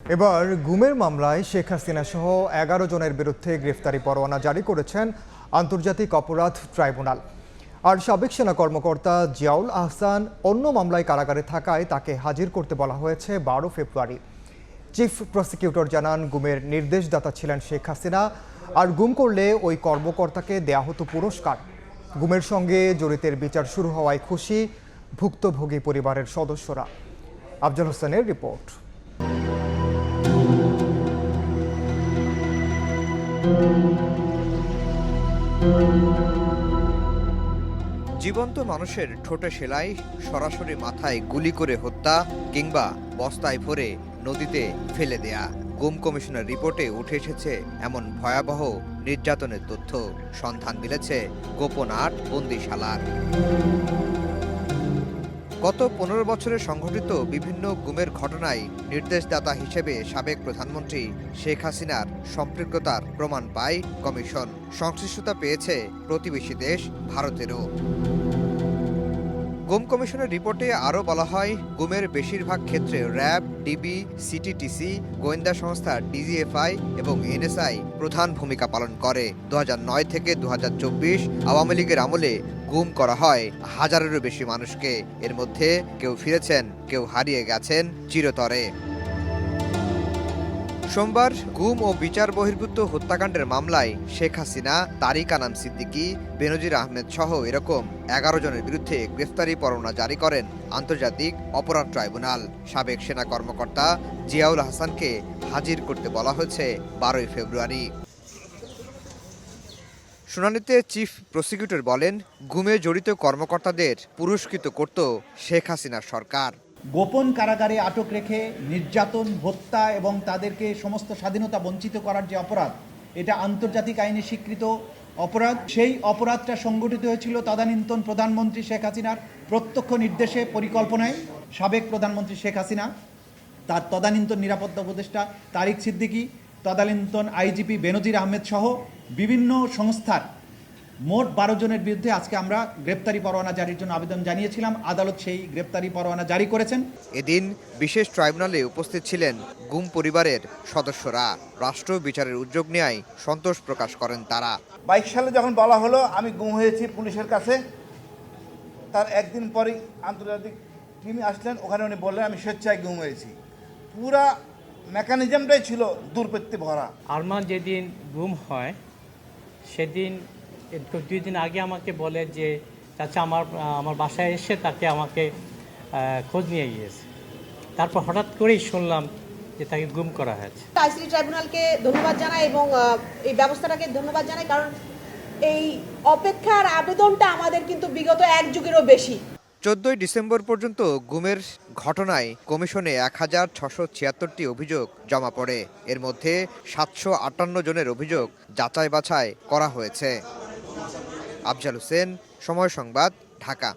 এবার গুমের মামলায় শেখ হাসিনা সহ ১১ জনের বিরুদ্ধে গ্রেফতারি পরোয়ানা জারি করেছেন আন্তর্জাতিক অপরাধ ট্রাইব্যুনাল। আর সাবেক সেনা কর্মকর্তা জিয়াউল আহসান অন্য মামলায় কারাগারে থাকায় তাকে হাজির করতে বলা হয়েছে ১২ ফেব্রুয়ারি। চিফ প্রসিকিউটর জানান, গুমের নির্দেশদাতা ছিলেন শেখ হাসিনা, আর গুম করলে ওই কর্মকর্তাকে দেয়া হতো পুরস্কার। গুমের সঙ্গে জড়িতের বিচার শুরু হওয়ায় খুশি ভুক্তভোগী পরিবারের সদস্যরা। আফজাল হোসেনের রিপোর্ট। জীবন্ত মানুষের ঠোঁটে সেলাই, সরাসরি মাথায় গুলি করে হত্যা কিংবা বস্তায় ভরে নদীতে ফেলে দেয়া, গুম কমিশনের রিপোর্টে উঠে এসেছে এমন ভয়াবহ নির্যাতনের তথ্য। সন্ধান মিলেছে গোপন ৮ বন্দিশালার। গত ১৫ বছরে সংঘটিত বিভিন্ন গুমের ঘটনায় নির্দেশদাতা হিসেবে সাবেক প্রধানমন্ত্রী শেখ হাসিনার সম্পৃক্ততার প্রমাণ পায় কমিশন। সংশ্লিষ্টতা পেয়েছে প্রতিবেশী দেশ ভারতেরও। গুম কমিশনের রিপোর্টে আরও বলা হয়, গুমের বেশিরভাগ ক্ষেত্রে র্যাব, ডিবি, সিটিটিসি, গোয়েন্দা সংস্থা ডিজিএফআই এবং এনএসআই প্রধান ভূমিকা পালন করে। ২০০৯ থেকে ২০২৪ আওয়ামী লীগের আমলে গুম করা হয় হাজারেরও বেশি মানুষকে। এর মধ্যে কেউ ফিরেছেন, কেউ হারিয়ে গেছেন চিরতরে। সোমবার গুম ও বিচার বহির্ভূত হত্যাকাণ্ডের মামলায় শেখ হাসিনা, তারিক আনাম সিদ্দিকী, বেনজির আহমেদ সহ এরকম ১১ জনের বিরুদ্ধে গ্রেফতারি পরোয়ানা জারি করেন আন্তর্জাতিক অপরাধ ট্রাইব্যুনাল। সাবেক সেনা কর্মকর্তা জিয়াউল আহসানকে হাজির করতে বলা হয়েছে ১২ ফেব্রুয়ারি। শুনানিতে চিফ প্রসিকিউটর বলেন, গুমে জড়িত কর্মকর্তাদের পুরস্কৃত করত শেখ হাসিনার সরকার। গোপন কারাগারে আটক রেখে নির্যাতন, হত্যা এবং তাদেরকে সমস্ত স্বাধীনতা বঞ্চিত করার যে অপরাধ, এটা আন্তর্জাতিক আইনে স্বীকৃত অপরাধ। সেই অপরাধটা সংগঠিত হয়েছিল তদানীন্তন প্রধানমন্ত্রী শেখ হাসিনার প্রত্যক্ষ নির্দেশে, পরিকল্পনায়। সাবেক প্রধানমন্ত্রী শেখ হাসিনা, তার তদানীন্তন নিরাপত্তা উপদেষ্টা তারিক সিদ্দিকী, তদানীন্তন আইজিপি বেনজির আহমেদ সহ বিভিন্ন সংস্থার মোট ১২ জনের বিরুদ্ধে আজকে আমরা গ্রেপ্তারি পরোয়ানা জারির জন্য আবেদন জানিয়েছিলাম। আদালত সেই গ্রেপ্তারি পরোয়ানা জারি করেছেন। এদিন বিশেষ ট্রাইব্যুনালে উপস্থিত ছিলেন গুম পরিবারের সদস্যরা। রাষ্ট্র বিচারের উদ্যোগ নেয় সন্তোষ প্রকাশ করেন তারা। ২২ সালে যখন বলা হলো আমি গুম হয়েছি পুলিশের কাছে, তার একদিন পরেই আন্তর্জাতিক টিম আসলেন, ওখানে উনি বললেন আমি স্বেচ্ছায় গুম হয়েছি। পুরা মেকানিজমটাই ছিল দুর্বৃত্তি ভরা। আরমান যেদিন গুম হয় সেদিন ২ দিন আগে আমাকে বলে যে চাচা আমার বাসায় এসে তাকে আমাকে খোঁজ নিয়ে গিয়েছে। তারপর হঠাৎ করেই শুনলাম যে তাকে গুম করা হয়েছে। আইসিটি ট্রাইব্যুনালকে ধন্যবাদ জানাই এবং এই ব্যবস্থাটাকে ধন্যবাদ জানাই, কারণ এই অপেক্ষার আবেদনটা আমাদের কিন্তু বিগত ১ যুগেরও বেশি। ১৪ ডিসেম্বর পর্যন্ত গুমের ঘটনায় কমিশনে ১,৬৭৬টি অভিযোগ জমা পড়ে। এর মধ্যে ৭৫৮ জনের অভিযোগ যাচাই বাছাই করা হয়েছে। আফজাল হোসেন, সময় সংবাদ, ঢাকা।